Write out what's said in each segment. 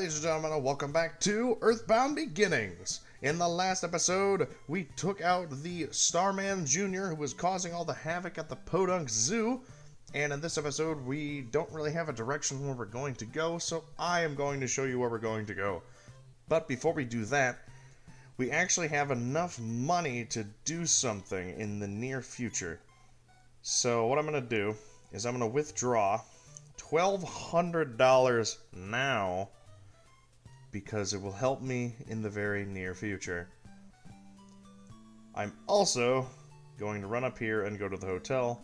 ladies and gentlemen, and welcome back to Earthbound Beginnings. In the last episode, we took out the Starman Jr. who was causing all the havoc at the Podunk Zoo. And in this episode, we don't really have a direction where we're going to go, so I am going to show you where we're going to go. But before we do that, we actually have enough money to do something in the near future. So what I'm going to do is I'm going to withdraw $1,200 now because it will help me in the very near future. I'm also going to run up here and go to the hotel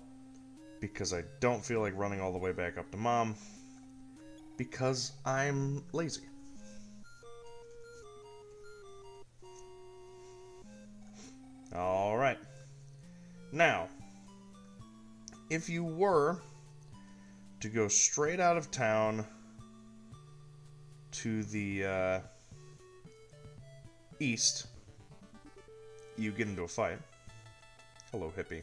because I don't feel like running all the way back up to Mom because I'm lazy. Alright. Now, if you were to go straight out of town to the east, you get into a fight. Hello, hippie.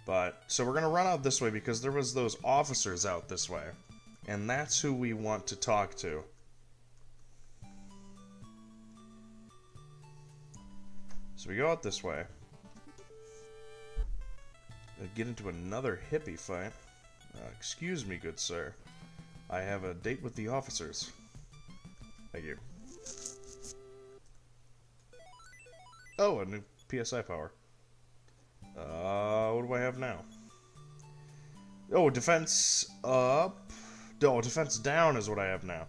But, so we're going to run out this way because there was those officers out this way. And that's who we want to talk to. So we go out this way. Get into another hippie fight. Excuse me, good sir. I have a date with the officers. Thank you. Oh, a new PSI power. What do I have now? Oh, defense up. Oh, defense down is what I have now.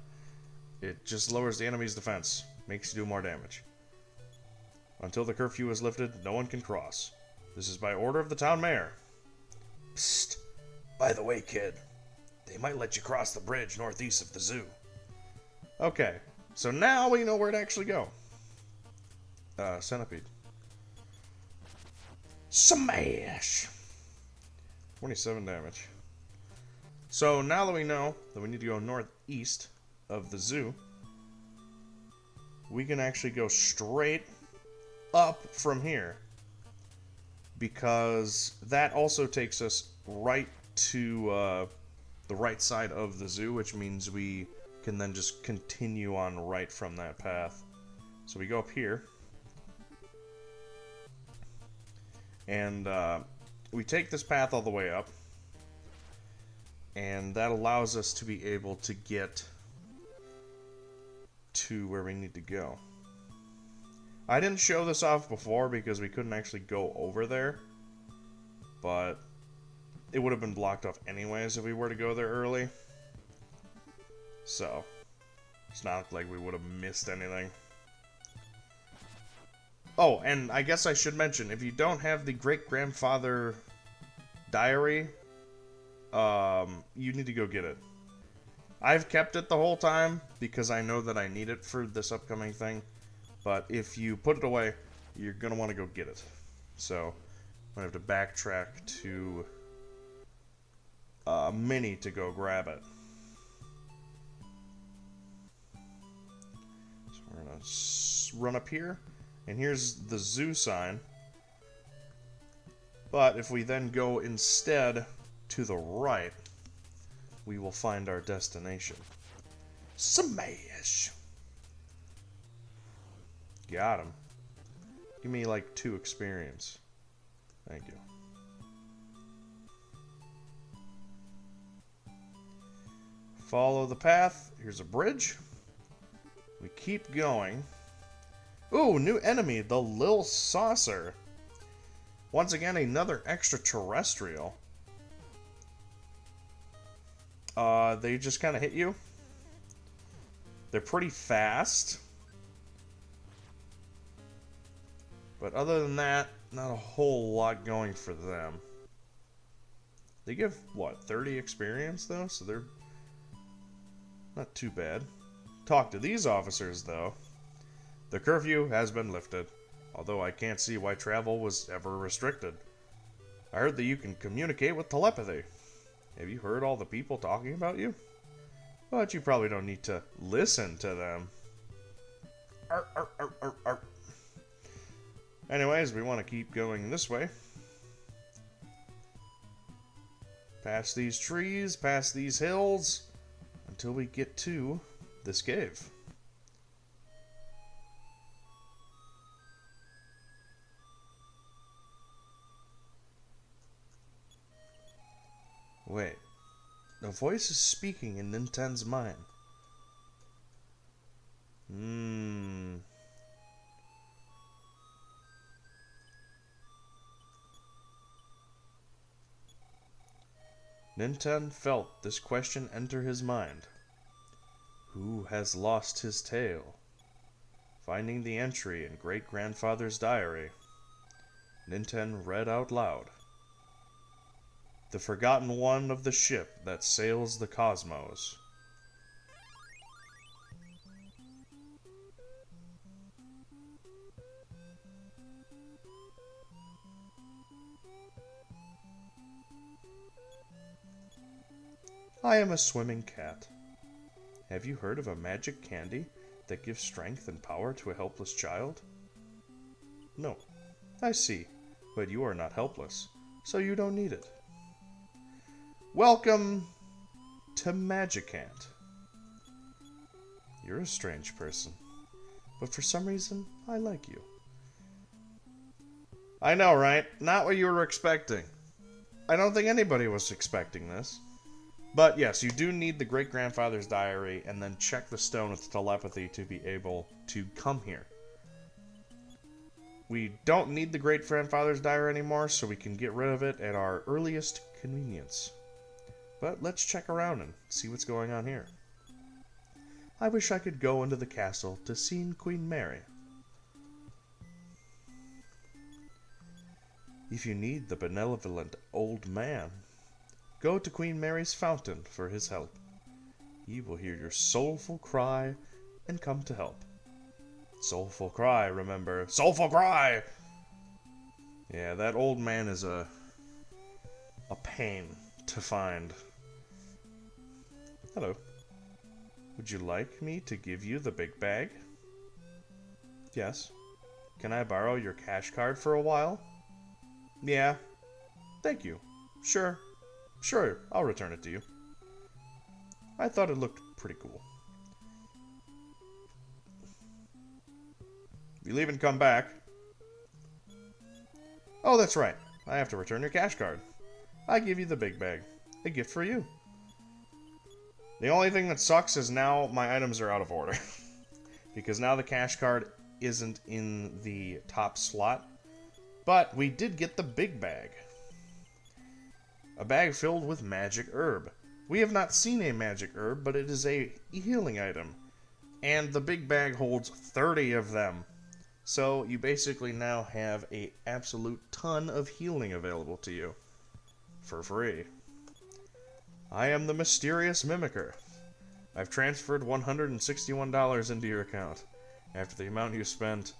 It just lowers the enemy's defense. Makes you do more damage. Until the curfew is lifted, no one can cross. This is by order of the town mayor. Psst. By the way, kid, they might let you cross the bridge northeast of the zoo. Okay, so now we know where to actually go. Centipede. Smash! 27 damage. So now that we know that we need to go northeast of the zoo, we can actually go straight up from here. Because that also takes us right to the right side of the zoo, which means we can then just continue on right from that path. So we go up here, and we take this path all the way up, and that allows us to be able to get to where we need to go. I didn't show this off before because we couldn't actually go over there, but it would have been blocked off anyways if we were to go there early. So, it's not like we would have missed anything. Oh, and I guess I should mention, if you don't have the great-grandfather diary, you need to go get it. I've kept it the whole time because I know that I need it for this upcoming thing. But if you put it away, you're going to want to go get it. So, I'm going to have to backtrack to Mini to go grab it. So we're going to run up here. And here's the zoo sign. But if we then go instead to the right, we will find our destination. Smash! Got him. Give me like 2 experience. Thank you. Follow the path. Here's a bridge. We keep going. Ooh, new enemy, the Lil Saucer. Once again, another extraterrestrial. They just kind of hit you. They're pretty fast. But other than that, not a whole lot going for them. They give, what, 30 experience, though? So they're not too bad. Talk to these officers, though. The curfew has been lifted, although I can't see why travel was ever restricted. I heard that you can communicate with telepathy. Have you heard all the people talking about you? But you probably don't need to listen to them. Arr, arr, arr, arr, arr. Anyways, we want to keep going this way. Past these trees, past these hills, until we get to this cave. Wait. A voice is speaking in Ninten's mind. Ninten felt this question enter his mind. Who has lost his tail? Finding the entry in great-grandfather's diary, Ninten read out loud. The forgotten one of the ship that sails the cosmos. I am a swimming cat. Have you heard of a magic candy that gives strength and power to a helpless child? No. I see. But you are not helpless, so you don't need it. Welcome to Magicant. You're a strange person, but for some reason, I like you. I know, right? Not what you were expecting. I don't think anybody was expecting this. But yes, you do need the great-grandfather's diary and then check the stone with telepathy to be able to come here. We don't need the great-grandfather's diary anymore, so we can get rid of it at our earliest convenience. But let's check around and see what's going on here. I wish I could go into the castle to see Queen Mary. If you need the benevolent old man, go to Queen Mary's fountain for his help. He will hear your soulful cry and come to help. Soulful cry, remember. Soulful cry! Yeah, that old man is a pain to find. Hello. Would you like me to give you the big bag? Yes. Can I borrow your cash card for a while? Yeah. Thank you. Sure. Sure, I'll return it to you. I thought it looked pretty cool. You leave and come back. Oh, that's right. I have to return your cash card. I give you the big bag. A gift for you. The only thing that sucks is now my items are out of order. Because now the cash card isn't in the top slot. But we did get the big bag. A bag filled with magic herb. We have not seen a magic herb, but it is a healing item. And the big bag holds 30 of them. So you basically now have an absolute ton of healing available to you. For free. I am the mysterious mimicker. I've transferred $161 into your account. After the amount you spent,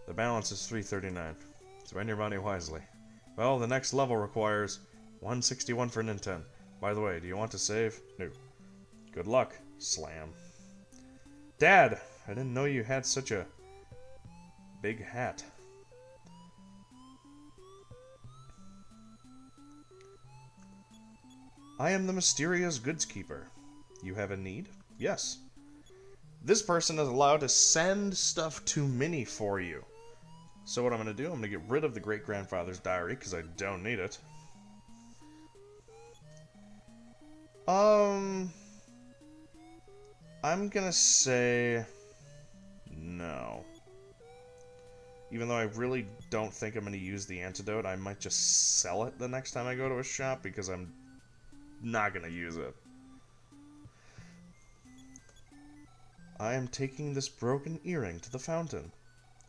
the balance is $339. Spend your money wisely. Well, the next level requires 161 for Ninten. By the way, do you want to save? No. Good luck. Slam. Dad, I didn't know you had such a big hat. I am the mysterious goods keeper. You have a need? Yes. This person is allowed to send stuff to Minnie for you. So what I'm going to do, I'm going to get rid of the great-grandfather's diary because I don't need it. I'm gonna say no. Even though I really don't think I'm gonna use the antidote, I might just sell it the next time I go to a shop because I'm not gonna use it. I am taking this broken earring to the fountain.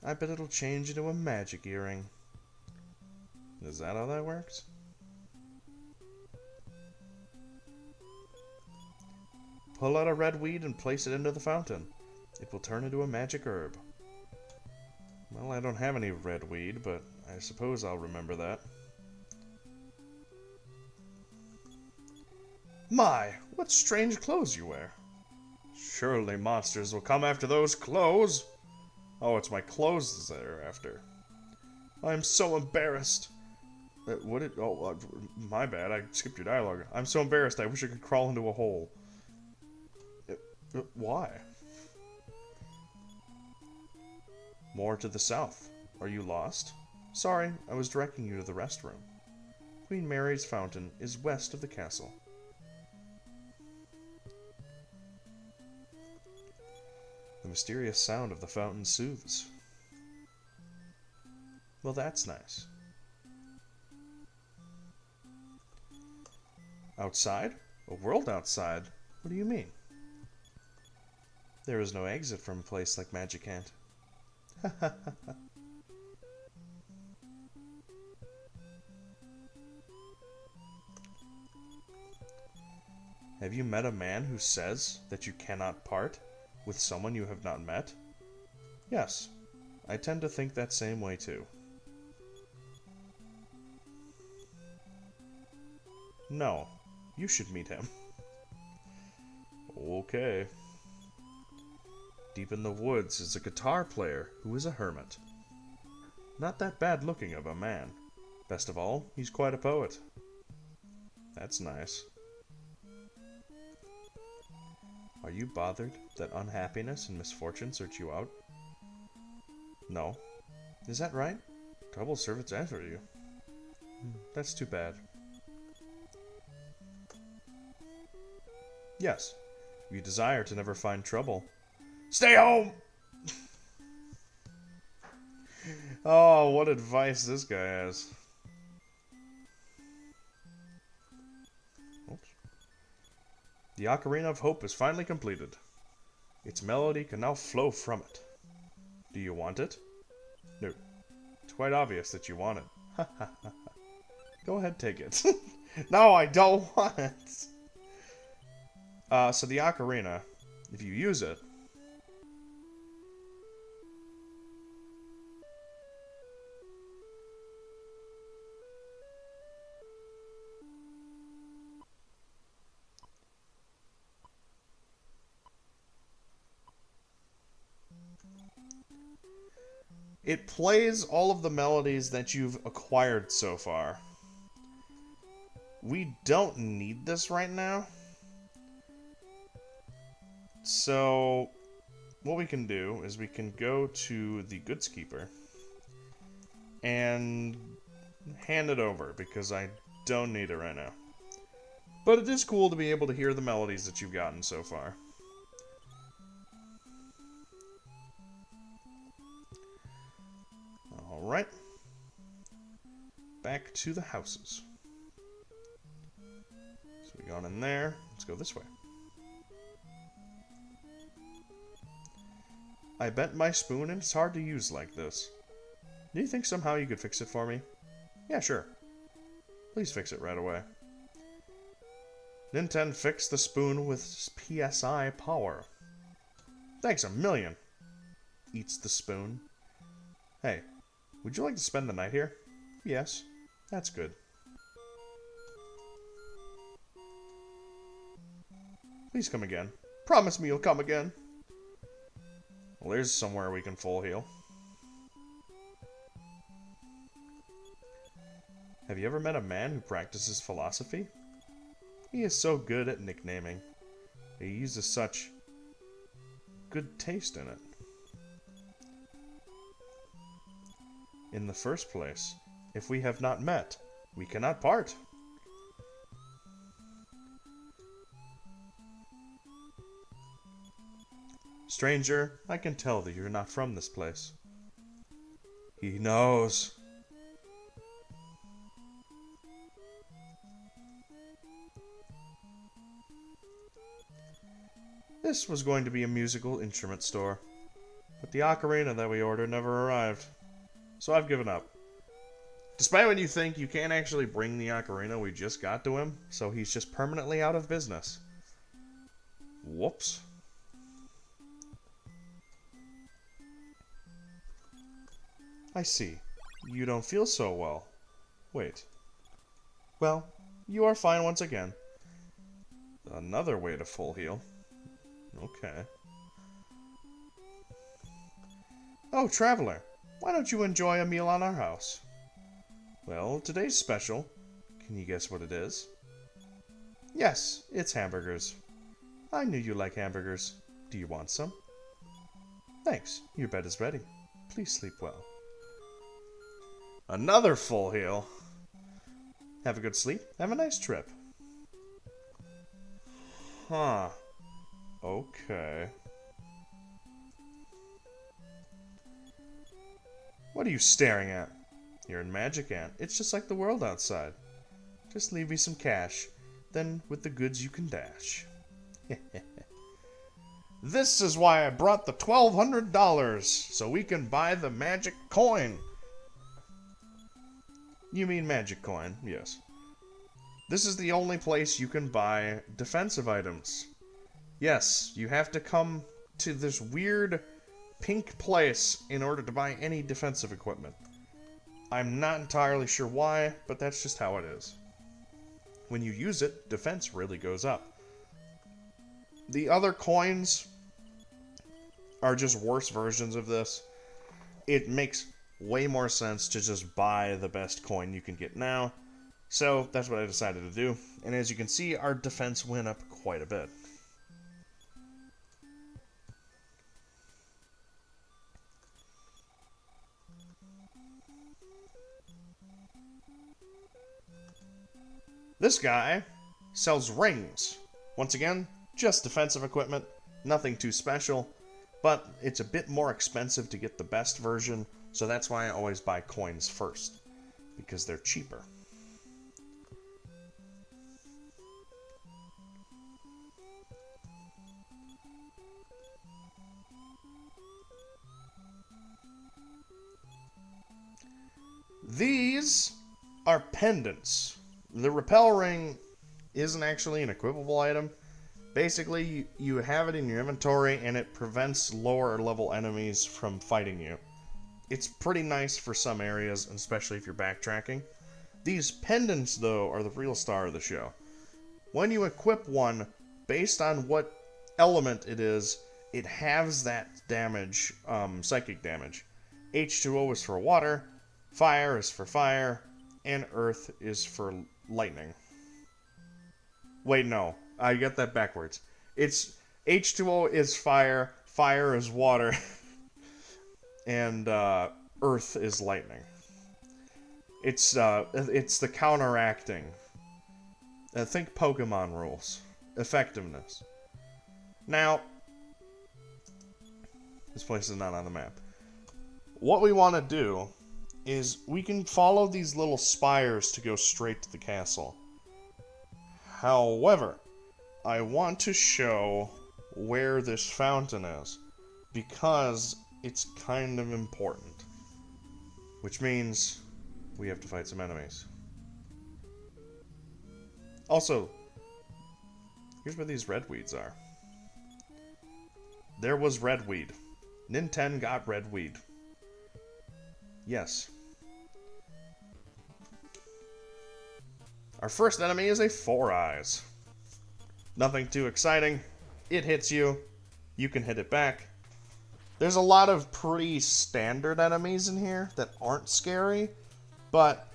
I bet it'll change into a magic earring. Is that how that works? Pull out a red weed and place it into the fountain. It will turn into a magic herb. Well, I don't have any red weed, but I suppose I'll remember that. My, what strange clothes you wear. Surely monsters will come after those clothes. Oh, it's my clothes they're after. I'm so embarrassed. My bad, I skipped your dialogue. I'm so embarrassed, I wish I could crawl into a hole. Why? More to the south. Are you lost? Sorry, I was directing you to the restroom. Queen Mary's fountain is west of the castle. The mysterious sound of the fountain soothes. Well, that's nice. Outside? A world outside? What do you mean? There is no exit from a place like Magicant. Have you met a man who says that you cannot part with someone you have not met? Yes, I tend to think that same way too. No, you should meet him. Okay. Deep in the woods is a guitar player who is a hermit. Not that bad looking of a man. Best of all, he's quite a poet. That's nice. Are you bothered that unhappiness and misfortune search you out? No. Is that right? Trouble servants after you. That's too bad. Yes. If you desire to never find trouble, stay home! Oh, what advice this guy has. Oops. The Ocarina of Hope is finally completed. Its melody can now flow from it. Do you want it? No. It's quite obvious that you want it. Go ahead, take it. No, I don't want it. So the Ocarina, if you use it, it plays all of the melodies that you've acquired so far. We don't need this right now. So, what we can do is we can go to the Goods Keeper and hand it over, because I don't need it right now. But it is cool to be able to hear the melodies that you've gotten so far. Alright. Back to the houses. So we got in there. Let's go this way. I bent my spoon and it's hard to use like this. Do you think somehow you could fix it for me? Yeah, sure. Please fix it right away. Nintendo fixed the spoon with PSI power. Thanks a million. Eats the spoon. Hey, would you like to spend the night here? Yes, that's good. Please come again. Promise me you'll come again. Well, there's somewhere we can full heal. Have you ever met a man who practices philosophy? He is so good at nicknaming. He uses such good taste in it. In the first place, if we have not met, we cannot part. Stranger, I can tell that you're not from this place. He knows. This was going to be a musical instrument store, but the ocarina that we ordered never arrived. So I've given up. Despite what you think, you can't actually bring the ocarina we just got to him, so he's just permanently out of business. Whoops. I see. You don't feel so well. Wait. Well, you are fine once again. Another way to full heal. Okay. Oh, traveler. Why don't you enjoy a meal on our house? Well, today's special. Can you guess what it is? Yes, it's hamburgers. I knew you like hamburgers. Do you want some? Thanks. Your bed is ready. Please sleep well. Another full heal. Have a good sleep. Have a nice trip. Huh. Okay. What are you staring at? You're in Magicant. It's just like the world outside. Just leave me some cash. Then, with the goods, you can dash. This is why I brought the $1,200, so we can buy the magic coin. You mean magic coin, yes. This is the only place you can buy defensive items. Yes, you have to come to this weird pink place in order to buy any defensive equipment. I'm not entirely sure why, but that's just how it is. When you use it, defense really goes up. The other coins are just worse versions of this. It makes way more sense to just buy the best coin you can get now. So that's what I decided to do. And as you can see, our defense went up quite a bit. This guy sells rings. Once again, just defensive equipment, nothing too special, but it's a bit more expensive to get the best version, so that's why I always buy coins first, because they're cheaper. These are pendants. The repel ring isn't actually an equipable item. Basically, you have it in your inventory and it prevents lower level enemies from fighting you. It's pretty nice for some areas, especially if you're backtracking. These pendants, though, are the real star of the show. When you equip one, based on what element it is, it halves that damage, psychic damage. H2O is for water, fire is for fire, and earth is for lightning. Wait, no. I get that backwards. It's H2O is fire, fire is water, and earth is lightning. It's the counteracting. Think Pokemon rules. Effectiveness. Now, this place is not on the map. What we want to do is we can follow these little spires to go straight to the castle. However, I want to show where this fountain is, because it's kind of important. Which means we have to fight some enemies. Also, here's where these red weeds are. There was red weed. Nintendo got red weed. Yes. Our first enemy is a Four Eyes. Nothing too exciting. It hits you. You can hit it back. There's a lot of pretty standard enemies in here that aren't scary, but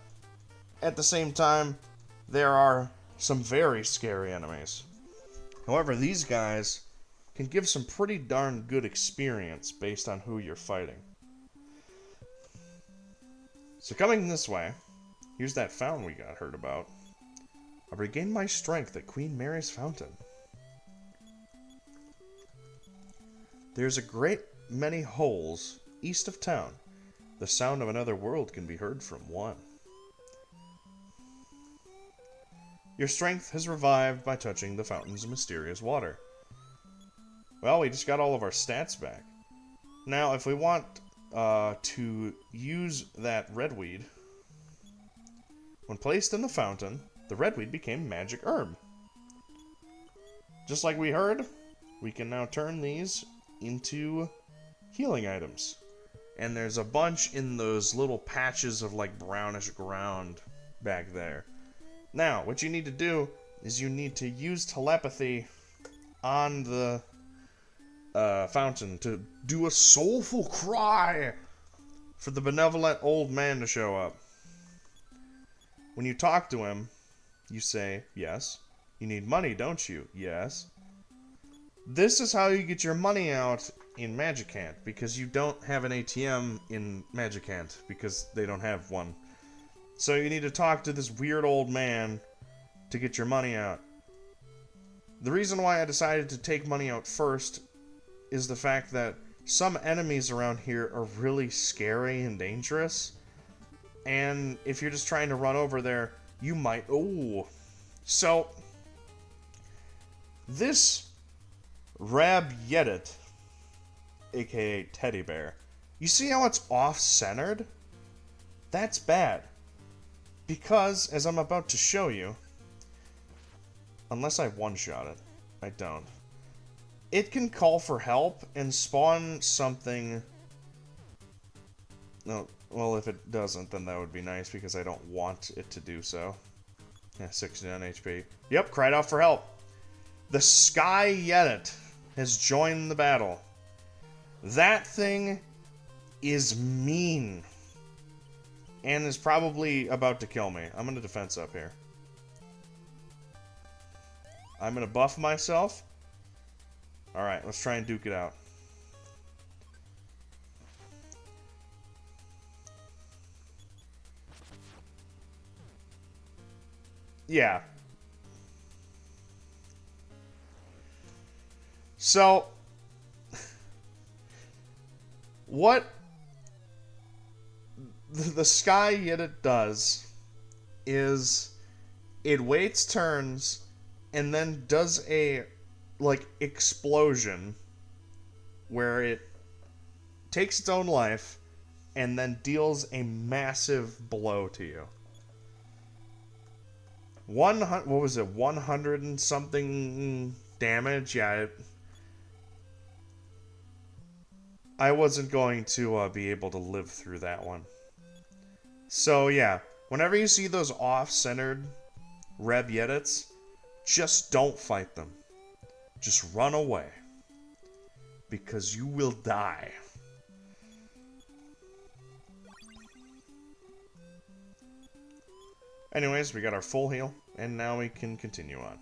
at the same time, there are some very scary enemies. However, these guys can give some pretty darn good experience based on who you're fighting. So coming this way, here's that fountain we got heard about. I regained my strength at Queen Mary's Fountain. There's a great many holes east of town. The sound of another world can be heard from one. Your strength has revived by touching the fountain's mysterious water. Well, we just got all of our stats back. Now, if we want to use that redweed, when placed in the fountain, the redweed became magic herb. Just like we heard, we can now turn these into healing items. And there's a bunch in those little patches of like brownish ground back there. Now, what you need to do is you need to use telepathy on the fountain to do a soulful cry for the benevolent old man to show up. When you talk to him, you say, yes. You need money, don't you? Yes. This is how you get your money out in Magicant, because you don't have an ATM in Magicant, because they don't have one. So you need to talk to this weird old man to get your money out. The reason why I decided to take money out first is the fact that some enemies around here are really scary and dangerous. And if you're just trying to run over there, you might... Oh. So, this Rab Yedit, aka Teddy Bear, you see how it's off-centered? That's bad. Because, as I'm about to show you, unless I one-shot it, I don't. It can call for help and spawn something... No, well, if it doesn't, then that would be nice, because I don't want it to do so. Yeah, 69 HP. Yep, cried out for help. The Sky Yedit has joined the battle. That thing is mean. And is probably about to kill me. I'm going to defense up here. I'm going to buff myself. Alright, let's try and duke it out. Yeah. So, what the Sky Yedit does is it waits turns and then does a, like, explosion where it takes its own life and then deals a massive blow to you. What was it? 100 and something damage? Yeah. I wasn't going to be able to live through that one. So yeah, whenever you see those off-centered Reb Yedits, just don't fight them. Just run away. Because you will die. Anyways, we got our full heal, and now we can continue on.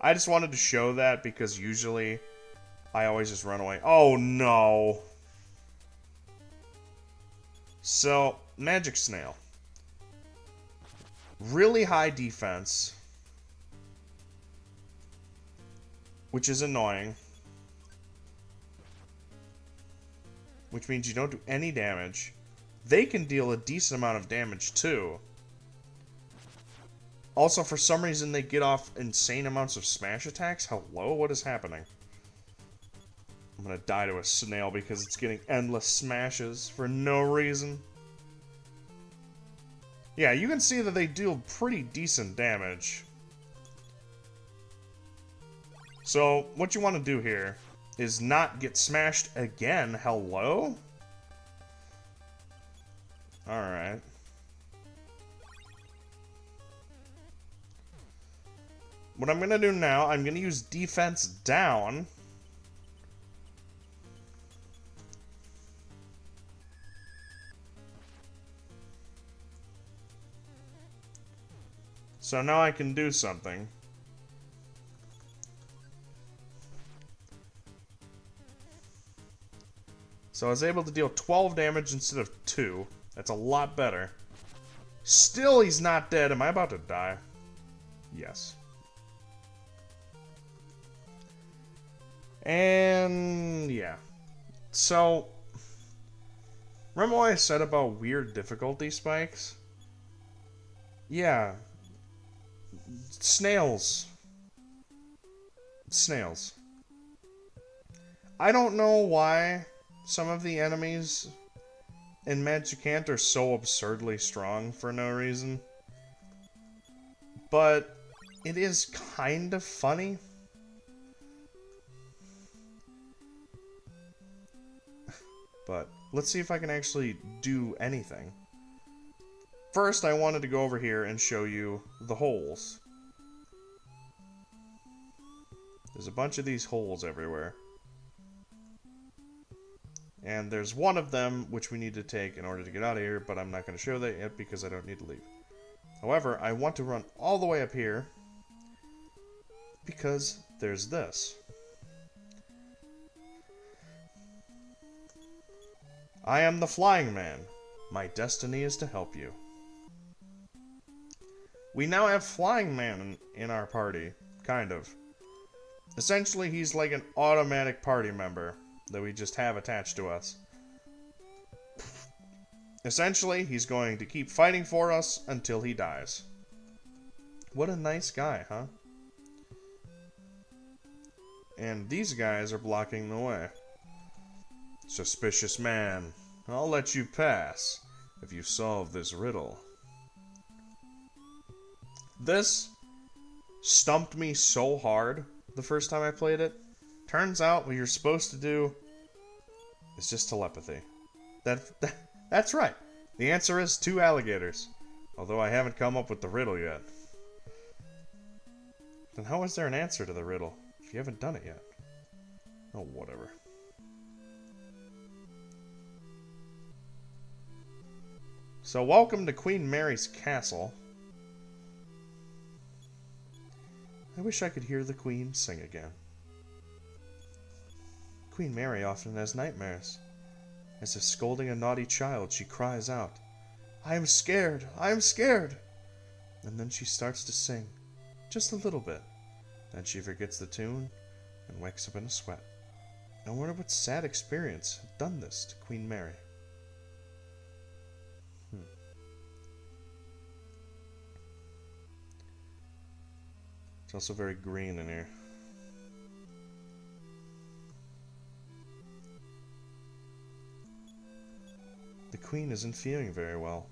I just wanted to show that because usually I always just run away. Oh no! So, Magic Snail. Really high defense, which is annoying. Which means you don't do any damage. They can deal a decent amount of damage too. Also, for some reason, they get off insane amounts of smash attacks. Hello? What is happening? I'm gonna die to a snail because it's getting endless smashes for no reason. Yeah, you can see that they deal pretty decent damage. So, what you want to do here is not get smashed again. Hello? Alright. What I'm going to do now, I'm going to use defense down. So now I can do something. So I was able to deal 12 damage instead of 2. That's a lot better. Still, he's not dead. Am I about to die? Yes. And yeah. So, remember what I said about weird difficulty spikes? Yeah. Snails. Snails. I don't know why some of the enemies in Magicant are so absurdly strong for no reason. But it is kind of funny. But let's see if I can actually do anything. First, I wanted to go over here and show you the holes. There's a bunch of these holes everywhere. And there's one of them which we need to take in order to get out of here, but I'm not going to show that yet because I don't need to leave. However, I want to run all the way up here because there's this. I am the Flying Man. My destiny is to help you. We now have Flying Man in our party. Kind of. Essentially, he's like an automatic party member that we just have attached to us. Essentially, he's going to keep fighting for us until he dies. What a nice guy, huh? And these guys are blocking the way. Suspicious man, I'll let you pass if you solve this riddle. This stumped me so hard the first time I played it. Turns out what you're supposed to do is just telepathy. That's right. The answer is 2 alligators. Although I haven't come up with the riddle yet. Then how is there an answer to the riddle if you haven't done it yet? Oh, whatever. So welcome to Queen Mary's castle. I wish I could hear the Queen sing again. Queen Mary often has nightmares. As if scolding a naughty child, she cries out, "I am scared! I am scared!" And then she starts to sing, just a little bit. Then she forgets the tune and wakes up in a sweat. I wonder what sad experience had done this to Queen Mary. It's also very green in here. The Queen isn't feeling very well.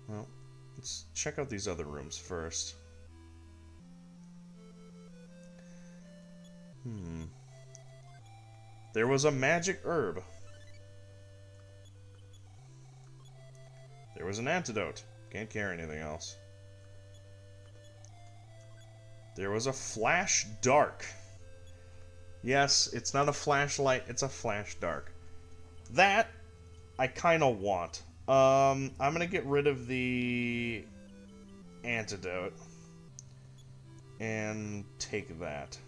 Well, let's check out these other rooms first. There was a magic herb. There was an antidote. Can't carry anything else. There was a flash dark. Yes, it's not a flashlight, it's a flash dark. That I kind of want. I'm going to get rid of the antidote and take that.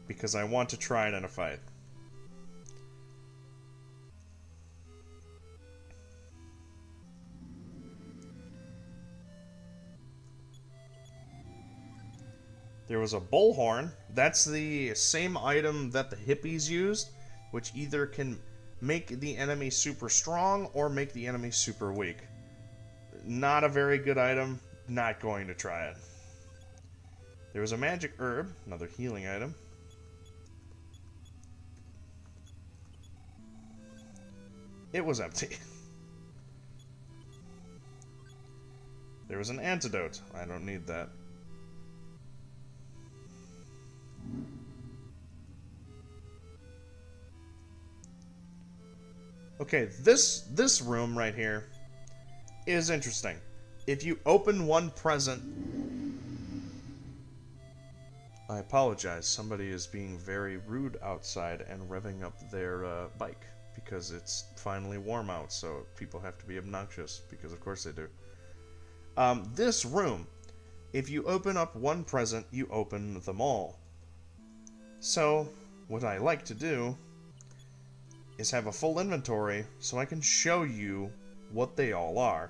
Because I want to try it in a fight. There was a bullhorn. That's the same item that the hippies used, which either can make the enemy super strong or make the enemy super weak. Not a very good item. Not going to try it. There was a magic herb, another healing item. It was empty. There was an antidote. I don't need that. Okay, this room right here is interesting. If you open one present... I apologize, somebody is being very rude outside and revving up their bike. Because it's finally warm out, so people have to be obnoxious, because of course they do. This room, if you open up one present, you open them all. So, what I like to do is have a full inventory so I can show you what they all are.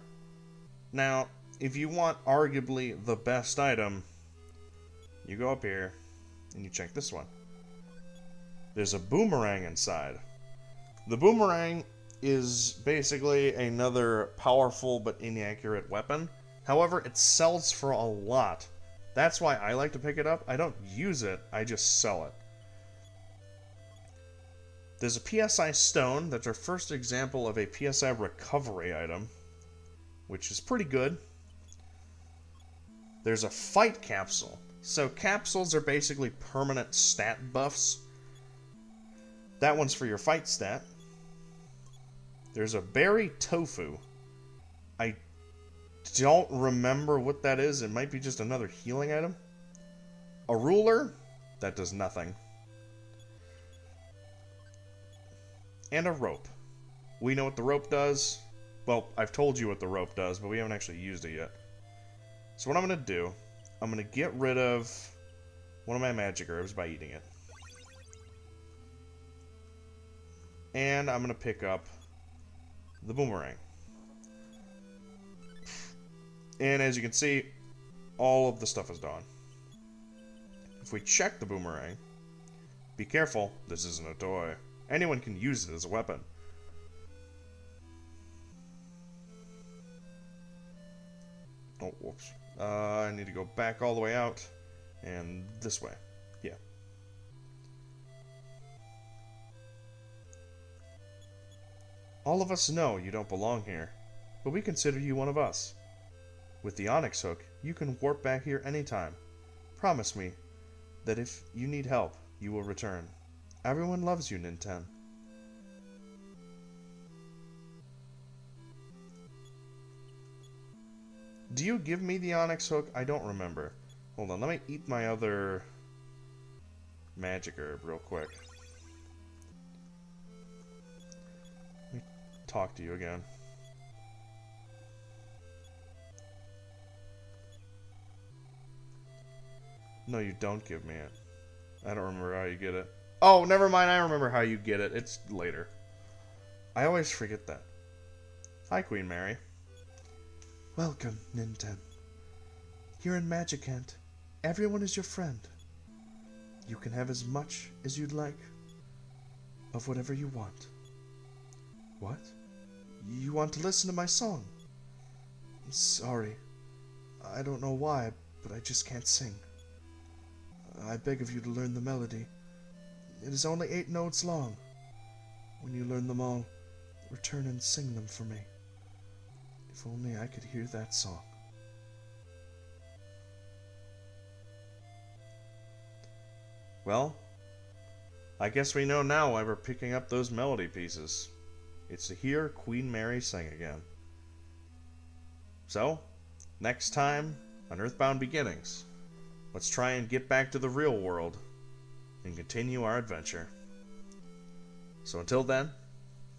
Now, if you want arguably the best item, you go up here and you check this one. There's a boomerang inside. The boomerang is basically another powerful but inaccurate weapon. However, it sells for a lot. That's why I like to pick it up. I don't use it, I just sell it. There's a PSI stone. That's our first example of a PSI recovery item, which is pretty good. There's a fight capsule. So capsules are basically permanent stat buffs. That one's for your fight stat. There's a berry tofu. I don't remember what that is. It might be just another healing item. A ruler. That does nothing. And a rope. We know what the rope does. Well, I've told you what the rope does, but we haven't actually used it yet. So what I'm going to do, I'm going to get rid of one of my magic herbs by eating it. And I'm going to pick up the boomerang. And as you can see, all of the stuff is gone. If we check the boomerang, be careful, this isn't a toy. Anyone can use it as a weapon. Oh, whoops. I need to go back all the way out, and this way. Yeah. All of us know you don't belong here, but we consider you one of us. With the Onyx hook, you can warp back here anytime. Promise me that if you need help, you will return. Everyone loves you, Ninten. Do you give me the Onyx hook? I don't remember. Hold on, let me eat my other magic herb real quick. Let me talk to you again. No, you don't give me it. I don't remember how you get it. Oh, never mind, I remember how you get it. It's later. I always forget that. Hi, Queen Mary. Welcome, Ninten. Here in Magicant, everyone is your friend. You can have as much as you'd like of whatever you want. What? You want to listen to my song? Sorry. I don't know why, but I just can't sing. I beg of you to learn the melody. It is only 8 notes long. When you learn them all, return and sing them for me. If only I could hear that song. Well, I guess we know now why we're picking up those melody pieces. It's to hear Queen Mary sing again. So, next time on Earthbound Beginnings, let's try and get back to the real world and continue our adventure. So until then,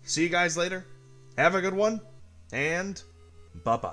see you guys later, have a good one, and bye-bye.